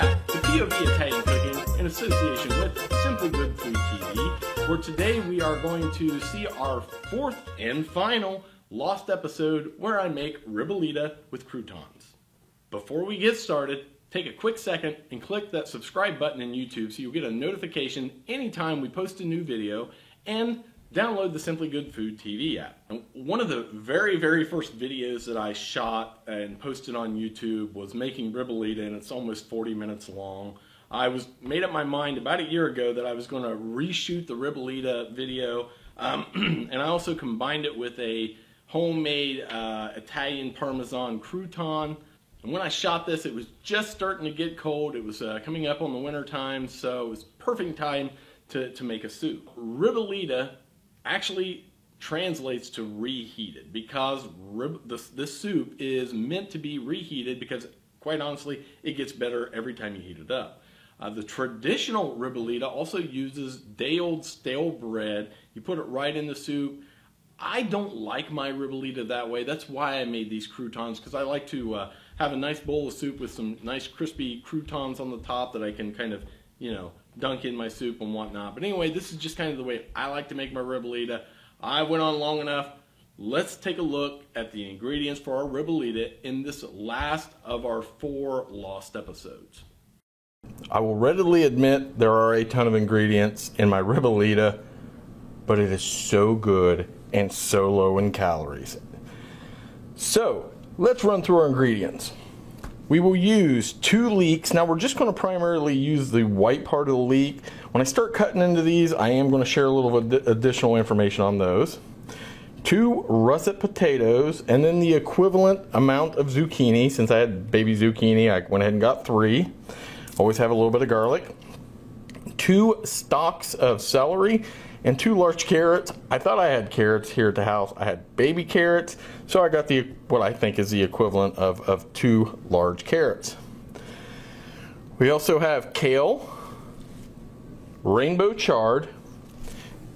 back to POV Italian Cooking in association with Simply Good Food TV, where today we are going to see our fourth and final lost episode where I make ribollita with croutons. Before we get started, take a quick second and click that subscribe button in YouTube so you'll get a notification anytime we post a new video, and download the Simply Good Food TV app. One of the very first videos that I shot and posted on YouTube was making ribollita, and it's almost 40 minutes long. I made up my mind about a year ago that I was going to reshoot the ribollita video, and I also combined it with a homemade Italian Parmesan crouton. And when I shot this, it was just starting to get cold. It was coming up on the winter time, so it was perfect time to make a soup. Ribollita actually translates to reheated because this soup is meant to be reheated because, quite honestly, it gets better every time you heat it up. The traditional ribollita also uses day-old stale bread. You put it right in the soup. I don't like my ribollita that way. That's why I made these croutons, because I like to have a nice bowl of soup with some nice crispy croutons on the top that I can kind of, dunk in my soup and whatnot. But anyway, this is just kind of the way I like to make my ribollita. I went on long enough. Let's take a look at the ingredients for our ribollita in this last of our 4 lost episodes. I will readily admit there are a ton of ingredients in my ribollita, but it is so good and so low in calories. So let's run through our ingredients. We will use 2 leeks. Now we're just going to primarily use the white part of the leek. When I start cutting into these, I am going to share a little additional information on those. 2 russet potatoes, and then the equivalent amount of zucchini. Since I had baby zucchini, I went ahead and got 3. Always have a little bit of garlic. 2 stalks of celery, and 2 large carrots. I thought I had carrots here at the house. I had baby carrots, so I got what I think is the equivalent of 2 large carrots. We also have kale, rainbow chard,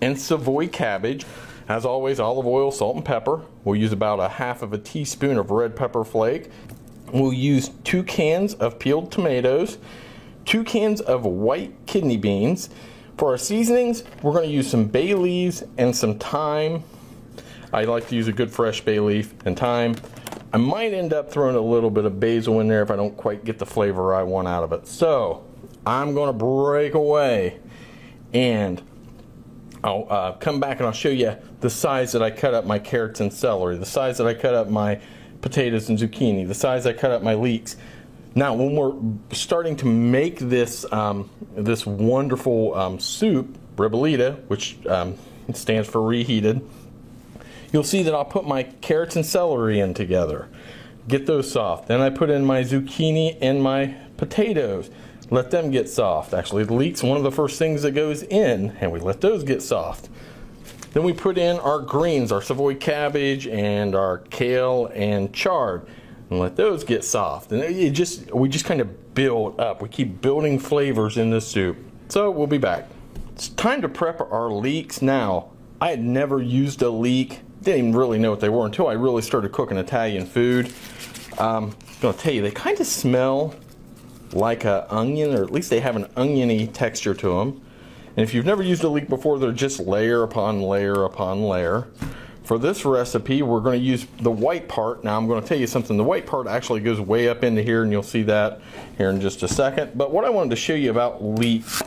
and Savoy cabbage. As always, olive oil, salt, and pepper. We'll use about 1/2 teaspoon of red pepper flake. We'll use 2 cans of peeled tomatoes, 2 cans of white kidney beans. For our seasonings, we're going to use some bay leaves and some thyme. I like to use a good fresh bay leaf and thyme. I might end up throwing a little bit of basil in there if I don't quite get the flavor I want out of it. So I'm going to break away, and I'll come back and I'll show you the size that I cut up my carrots and celery, the size that I cut up my potatoes and zucchini, the size I cut up my leeks. Now, when we're starting to make this this wonderful soup, ribollita, which stands for reheated, you'll see that I'll put my carrots and celery in together, get those soft. Then I put in my zucchini and my potatoes, let them get soft. Actually, the leeks, one of the first things that goes in, and we let those get soft. Then we put in our greens, our Savoy cabbage and our kale and chard, and let those get soft. And we just kind of build up. We keep building flavors in this soup. So we'll be back. It's time to prep our leeks now. I had never used a leek. Didn't even really know what they were until I really started cooking Italian food. I'm going to tell you, they kind of smell like an onion, or at least they have an oniony texture to them. And if you've never used a leek before, they're just layer upon layer upon layer. For this recipe, we're going to use the white part. Now I'm going to tell you something. The white part actually goes way up into here, and you'll see that here in just a second. But what I wanted to show you about leeks,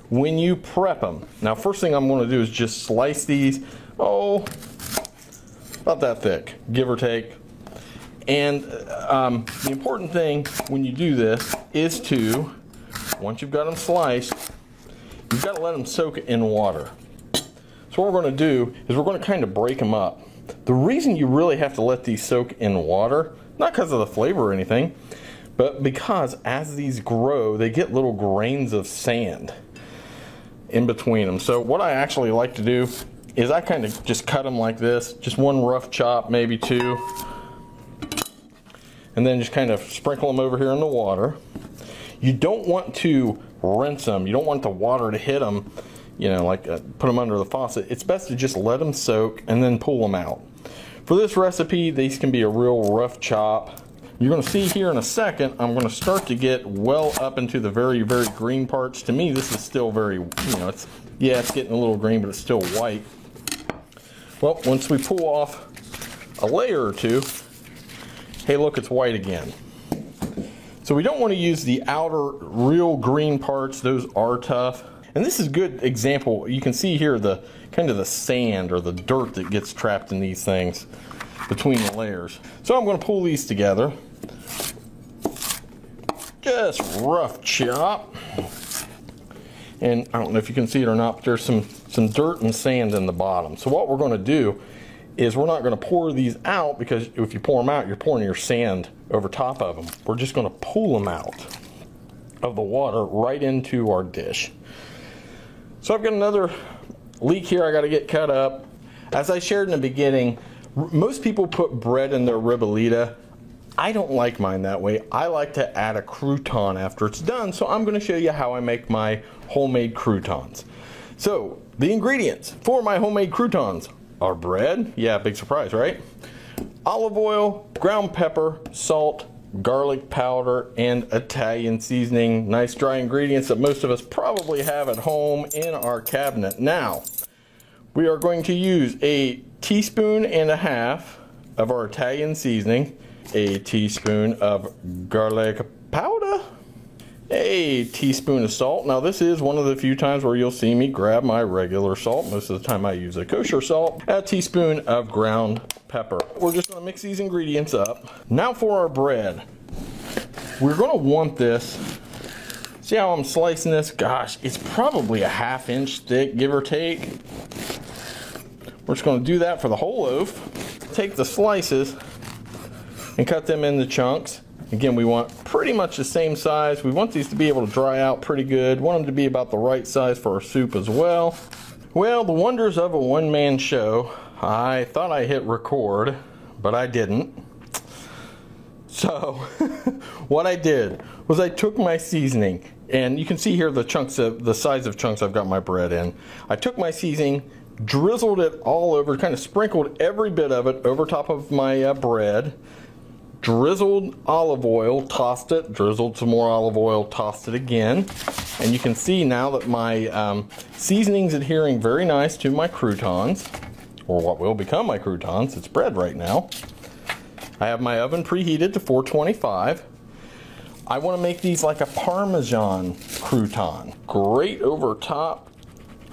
when you prep them. Now, first thing I'm going to do is just slice these, about that thick, give or take. And the important thing when you do this is to, once you've got them sliced, you've got to let them soak in water. So what we're going to do is we're going to kind of break them up. The reason you really have to let these soak in water, not because of the flavor or anything, but because as these grow, they get little grains of sand in between them. So what I actually like to do is I kind of just cut them like this, just one rough chop, maybe 2, and then just kind of sprinkle them over here in the water. You don't want to rinse them. You don't want the water to hit them, put them under the faucet. It's best to just let them soak and then pull them out. For this recipe, these can be a real rough chop. You're going to see here in a second, I'm going to start to get well up into the very, very green parts. To me, this is still very, it's getting a little green, but it's still white. Well, once we pull off a layer or two, hey, look, it's white again. So we don't want to use the outer real green parts. Those are tough. And this is a good example. You can see here the kind of the sand or the dirt that gets trapped in these things between the layers. So I'm going to pull these together. Just rough chop. And I don't know if you can see it or not, but there's some dirt and sand in the bottom. So what we're going to do is we're not going to pour these out, because if you pour them out, you're pouring your sand over top of them. We're just going to pull them out of the water right into our dish. So I've got another leek here I got to get cut up. As I shared in the beginning, most people put bread in their ribollita. I don't like mine that way. I like to add a crouton after it's done, so I'm going to show you how I make my homemade croutons. So the ingredients for my homemade croutons are bread, yeah, big surprise, right? Olive oil, ground pepper, salt, garlic powder, and Italian seasoning. Nice dry ingredients that most of us probably have at home in our cabinet. Now, we are going to use a teaspoon and a half of our Italian seasoning, a teaspoon of garlic powder, a teaspoon of salt. Now this is one of the few times where you'll see me grab my regular salt. Most of the time I use a kosher salt. A teaspoon of ground pepper. We're just going to mix these ingredients up. Now for our bread. We're going to want this. See how I'm slicing this? Gosh, it's probably a ½ inch thick, give or take. We're just going to do that for the whole loaf. Take the slices and cut them into chunks. Again, we want pretty much the same size. We want these to be able to dry out pretty good. Want them to be about the right size for our soup as well. Well, the wonders of a one-man show. I thought I hit record, but I didn't. So, what I did was I took my seasoning, and you can see here the chunks of the size of chunks I've got my bread in. I took my seasoning, drizzled it all over, kind of sprinkled every bit of it over top of my bread. Drizzled olive oil, tossed it, drizzled some more olive oil, tossed it again. And you can see now that my seasoning's adhering very nice to my croutons, or what will become my croutons. It's bread right now. I have my oven preheated to 425. I want to make these like a Parmesan crouton. Great over top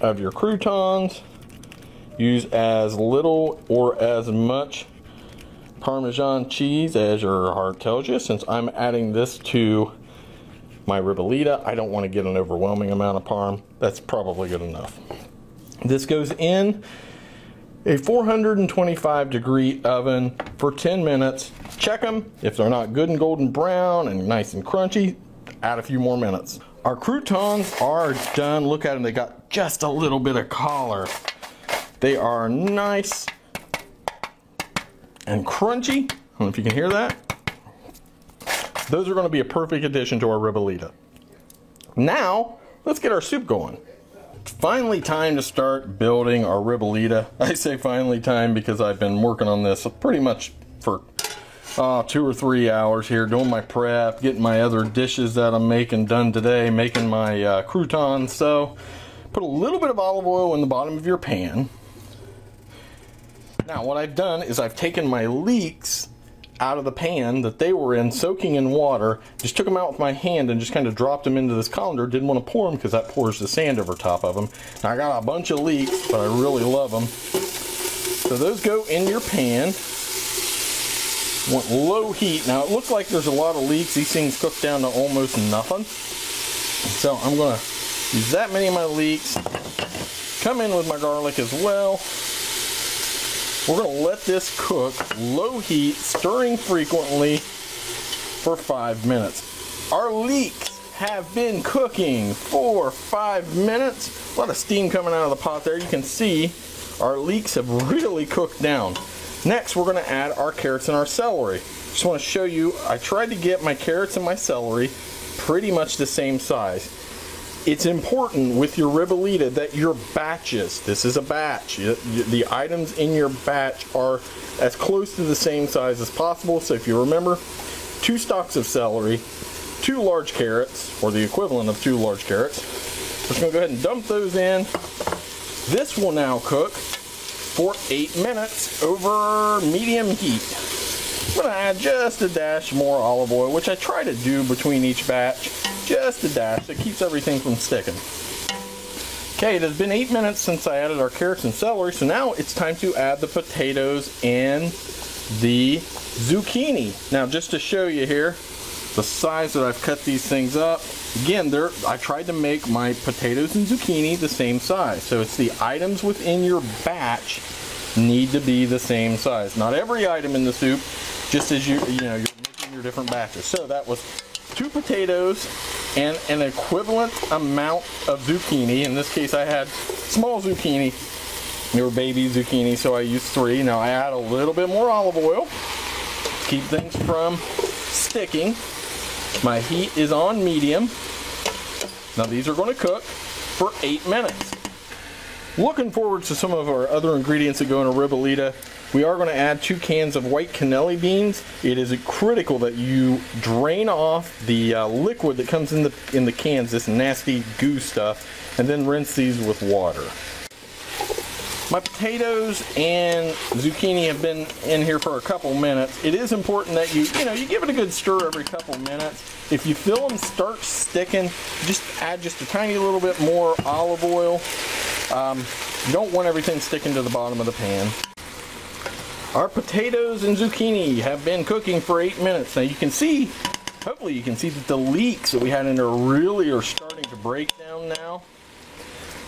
of your croutons. Use as little or as much Parmesan cheese as your heart tells you. Since I'm adding this to my ribollita, I don't want to get an overwhelming amount of parm. That's probably good enough. This goes in a 425 degree oven for 10 minutes. Check them. If they're not good and golden brown and nice and crunchy, add a few more minutes. Our croutons are done. Look at them. They got just a little bit of color. They are nice and crunchy. I don't know if you can hear that. Those are going to be a perfect addition to our ribollita. Now, let's get our soup going. It's finally time to start building our ribollita. I say finally time because I've been working on this pretty much for 2 or 3 hours here, doing my prep, getting my other dishes that I'm making done today, making my croutons. So, put a little bit of olive oil in the bottom of your pan. Now what I've done is I've taken my leeks out of the pan that they were in, soaking in water, just took them out with my hand and just kind of dropped them into this colander. Didn't want to pour them because that pours the sand over top of them. Now I got a bunch of leeks, but I really love them. So those go in your pan. Want low heat. Now it looks like there's a lot of leeks. These things cook down to almost nothing. So I'm going to use that many of my leeks. Come in with my garlic as well. We're going to let this cook low heat, stirring frequently for 5 minutes. Our leeks have been cooking for 5 minutes. A lot of steam coming out of the pot there. You can see our leeks have really cooked down. Next, we're going to add our carrots and our celery. Just want to show you, I tried to get my carrots and my celery pretty much the same size. It's important with your ribollita that your batches, this is a batch, the items in your batch are as close to the same size as possible. So if you remember, 2 stalks of celery, 2 large carrots, or the equivalent of 2 large carrots. Just going to go ahead and dump those in. This will now cook for 8 minutes over medium heat. I'm going to add just a dash more olive oil, which I try to do between each batch. Just a dash. It keeps everything from sticking. Okay, it has been 8 minutes since I added our carrots and celery, so now it's time to add the potatoes and the zucchini. Now, just to show you here, the size that I've cut these things up, again, I tried to make my potatoes and zucchini the same size. So it's the items within your batch need to be the same size. Not every item in the soup, just as you're making your different batches. So that was 2 potatoes and an equivalent amount of zucchini. In this case, I had small zucchini. They were baby zucchini, so I used 3. Now I add a little bit more olive oil to keep things from sticking. My heat is on medium. Now these are going to cook for 8 minutes. Looking forward to some of our other ingredients that go in a ribollita. We are going to add 2 cans of white cannelli beans. It is critical that you drain off the liquid that comes in the cans, this nasty goo stuff, and then rinse these with water. My potatoes and zucchini have been in here for a couple minutes. It is important that you give it a good stir every couple minutes. If you feel them start sticking, just add just a tiny little bit more olive oil. You don't want everything sticking to the bottom of the pan. Our potatoes and zucchini have been cooking for 8 minutes. Now you can see, hopefully you can see that the leeks that we had in there really are starting to break down now.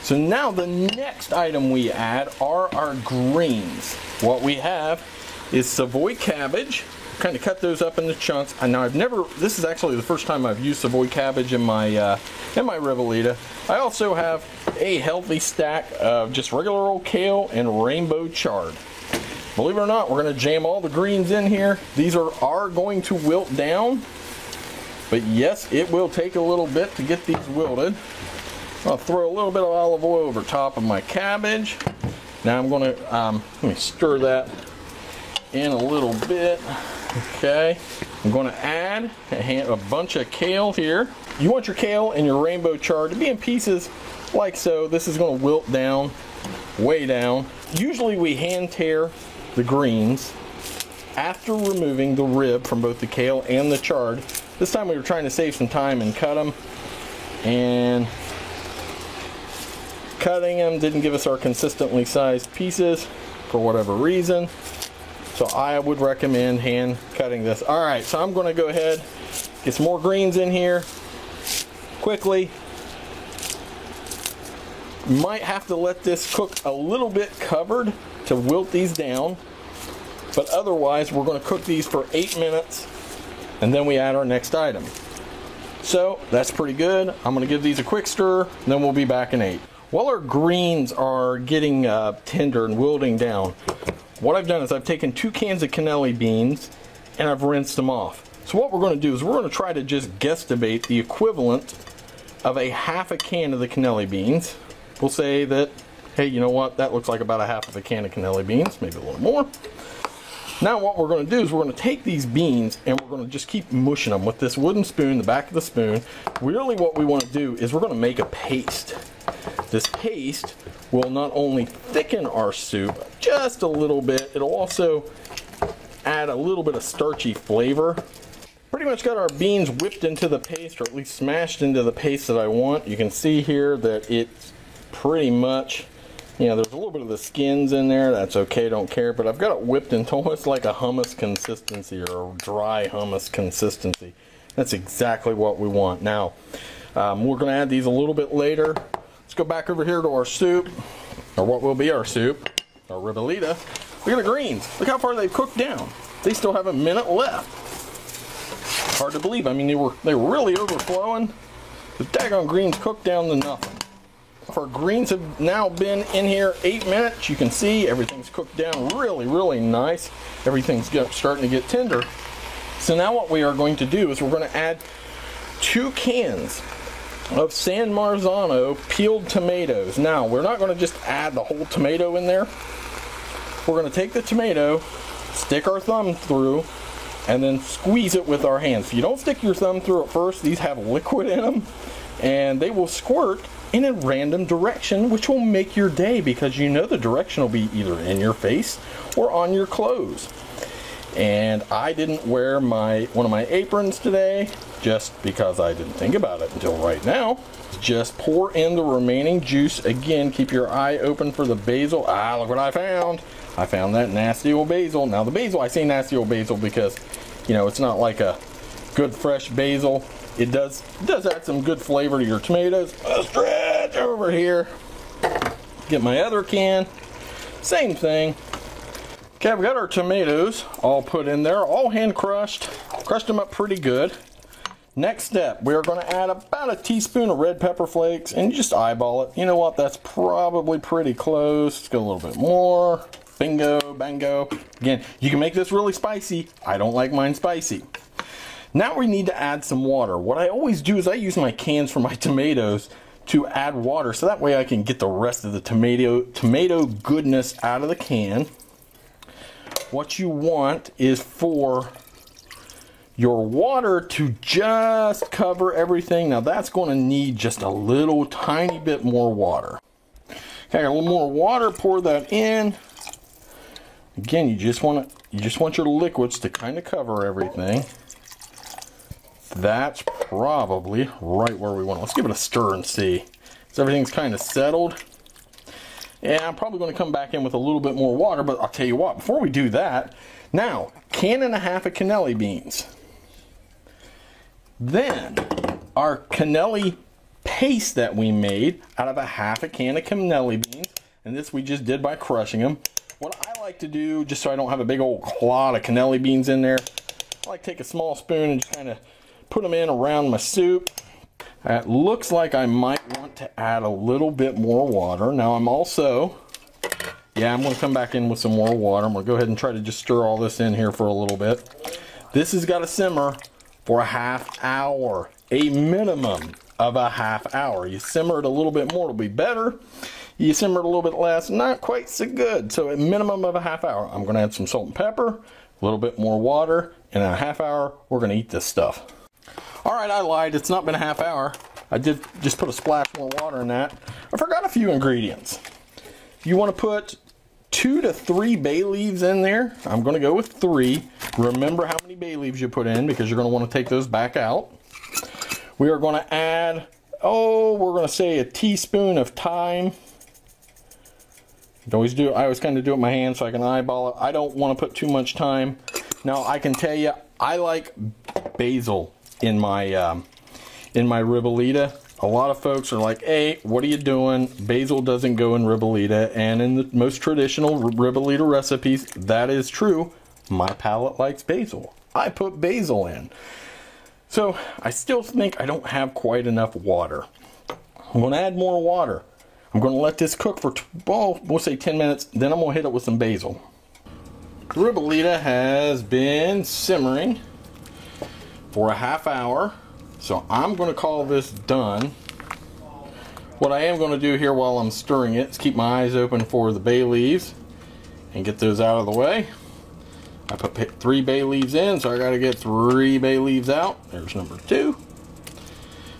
So now the next item we add are our greens. What we have is Savoy cabbage. Kind of cut those up into chunks. And now this is actually the first time I've used Savoy cabbage in my ribollita. I also have a healthy stack of just regular old kale and rainbow chard. Believe it or not, we're going to jam all the greens in here. These are going to wilt down. But yes, it will take a little bit to get these wilted. I'll throw a little bit of olive oil over top of my cabbage. Now I'm going to, let me stir that in a little bit. Okay, I'm going to add a bunch of kale here. You want your kale and your rainbow chard to be in pieces like so. This is going to wilt down, way down. Usually we hand tear the greens after removing the rib from both the kale and the chard. This time we were trying to save some time and cut them. And cutting them didn't give us our consistently sized pieces for whatever reason. So I would recommend hand cutting this. Alright, so I'm going to go ahead, get some more greens in here quickly. Might have to let this cook a little bit covered to wilt these down. But otherwise, we're going to cook these for 8 minutes and then we add our next item. So that's pretty good. I'm going to give these a quick stir, and then we'll be back in 8. While our greens are getting tender and wilting down, what I've done is I've taken 2 cans of cannelli beans and I've rinsed them off. So what we're going to do is we're going to try to just guesstimate the equivalent of a half a can of the cannelli beans. We'll say that, hey, you know what, that looks like about a half of a can of cannelli beans, maybe a little more. Now what we're going to do is we're going to take these beans and we're going to just keep mushing them with this wooden spoon, the back of the spoon. Really what we want to do is we're going to make a paste. This paste will not only thicken our soup just a little bit, it'll also add a little bit of starchy flavor. Pretty much got our beans whipped into the paste, or at least smashed into the paste that I want. You can see here that it's pretty much, there's a little bit of the skins in there. That's okay, don't care. But I've got it whipped into almost like a hummus consistency, or a dry hummus consistency. That's exactly what we want. Now, we're going to add these a little bit later. Let's go back over here to our soup, or what will be our soup, our ribollita. Look at the greens. Look how far they've cooked down. They still have a minute left. Hard to believe. I mean, they were really overflowing. The daggone greens cooked down to nothing. Our greens have now been in here 8 minutes. You can see everything's cooked down really, really nice. Everything's starting to get tender. So now what we are going to do is we're going to add 2 cans of San Marzano peeled tomatoes. Now, we're not going to just add the whole tomato in there. We're going to take the tomato, stick our thumb through, and then squeeze it with our hands. If you don't stick your thumb through it first, these have liquid in them, and they will squirt in a random direction, which will make your day, because you know the direction will be either in your face or on your clothes. And I didn't wear one of my aprons today just because I didn't think about it until right now. Just pour in the remaining juice. Again, keep your eye open for the basil. Ah, look what I found. I found that nasty old basil. Now the basil, I say nasty old basil because, you know, it's not like a good fresh basil. It does add some good flavor to your tomatoes. I'll stretch over here. Get my other can. Same thing. Okay, I've got our tomatoes all put in there, all hand crushed. Crushed them up pretty good. Next step, we are going to add about a teaspoon of red pepper flakes, and you just eyeball it. You know what, that's probably pretty close. Let's go a little bit more. Bingo, bango. Again, you can make this really spicy. I don't like mine spicy. Now we need to add some water. What I always do is I use my cans for my tomatoes to add water, so that way I can get the rest of the tomato goodness out of the can. What you want is for your water to just cover everything. Now that's going to need just a little tiny bit more water. Okay, a little more water, pour that in. Again, you just want your liquids to kind of cover everything. That's probably right where we want it. Let's give it a stir and see. So everything's kind of settled. And I'm probably going to come back in with a little bit more water, but I'll tell you what, before we do that, now, 1.5 cans of cannelli beans. Then, our cannelli paste that we made out of 1/2 can of cannelli beans, and this we just did by crushing them. What I like to do, just so I don't have a big old clod of cannelli beans in there, I like to take a small spoon and just kind of put them in around my soup. It looks like I might want to add a little bit more water. Now I'm also, I'm going to come back in with some more water. I'm going to go ahead and try to just stir all this in here for a little bit. This has got to simmer for a ½ hour, a minimum of a ½ hour. You simmer it a little bit more, it'll be better. You simmer it a little bit less, not quite so good. So a minimum of a ½ hour. I'm going to add some salt and pepper, a little bit more water, and in a ½ hour, we're going to eat this stuff. All right, I lied. It's not been a ½ hour. I did just put a splash more water in that. I forgot a few ingredients. You want to put 2 to 3 bay leaves in there. I'm going to go with 3. Remember how many bay leaves you put in, because you're going to want to take those back out. We are going to add, we're going to say a teaspoon of thyme. I always kind of do it with my hand so I can eyeball it. I don't want to put too much thyme. Now I can tell you, I like basil in my ribollita. A lot of folks are like, hey, what are you doing? Basil doesn't go in ribollita, and in the most traditional ribollita recipes, that is true. My palate likes basil. I put basil in. So I still think I don't have quite enough water. I'm going to add more water. I'm going to let this cook for, we'll say 10 minutes, then I'm going to hit it with some basil. The ribollita has been simmering for a ½ hour. So I'm going to call this done. What I am going to do here while I'm stirring it is keep my eyes open for the bay leaves and get those out of the way. I put 3 bay leaves in, so I got to get 3 bay leaves out. There's number 2.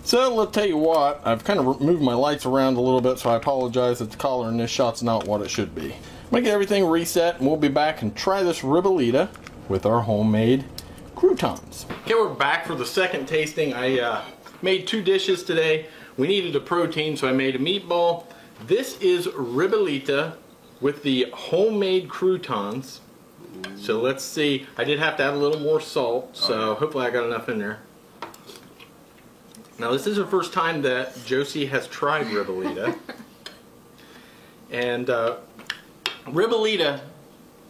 So let's tell you what, I've kind of moved my lights around a little bit, so I apologize that the color in this shot's not what it should be. I'm going to get everything reset, and we'll be back and try this ribollita with our homemade croutons. Okay, we're back for the second tasting. I made 2 dishes today. We needed a protein, so I made a meatball. This is ribollita with the homemade croutons. So let's see. I did have to add a little more salt, so hopefully I got enough in there. Now this is the first time that Josie has tried ribollita. And ribollita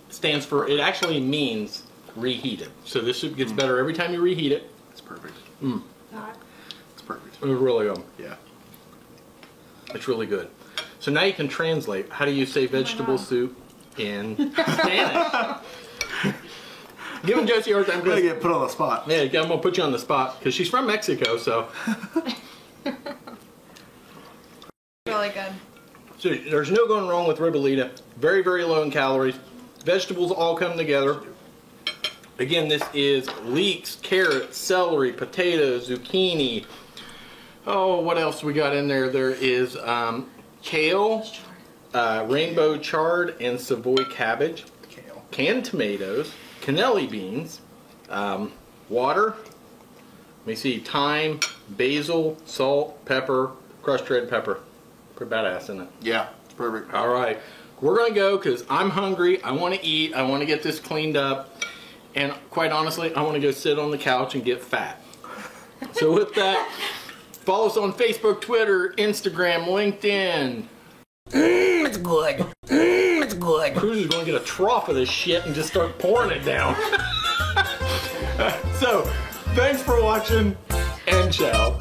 stands for, it actually means reheated. So this soup gets better every time you reheat it. It's perfect. It's perfect. It's really good. Yeah. It's really good. So now you can translate. How do you say vegetable soup in Spanish? Giving Josie a hard time. I'm gonna get put on the spot. Yeah, I'm gonna put you on the spot because she's from Mexico, so. Really good. So there's no going wrong with ribollita. Very, very low in calories. Vegetables all come together. Again, this is leeks, carrots, celery, potatoes, zucchini. Oh, what else we got in there? There is kale, rainbow chard, and Savoy cabbage. Kale. Canned tomatoes, cannelli beans, water. Let me see, thyme, basil, salt, pepper, crushed red pepper. Pretty badass, isn't it? Yeah, it's perfect. All right, we're gonna go because I'm hungry. I want to eat. I want to get this cleaned up, and quite honestly, I want to go sit on the couch and get fat. So with that, follow us on Facebook, Twitter, Instagram, LinkedIn. It's good. It's good. Cruz is going to get a trough of this shit and just start pouring it down. So, thanks for watching, and ciao.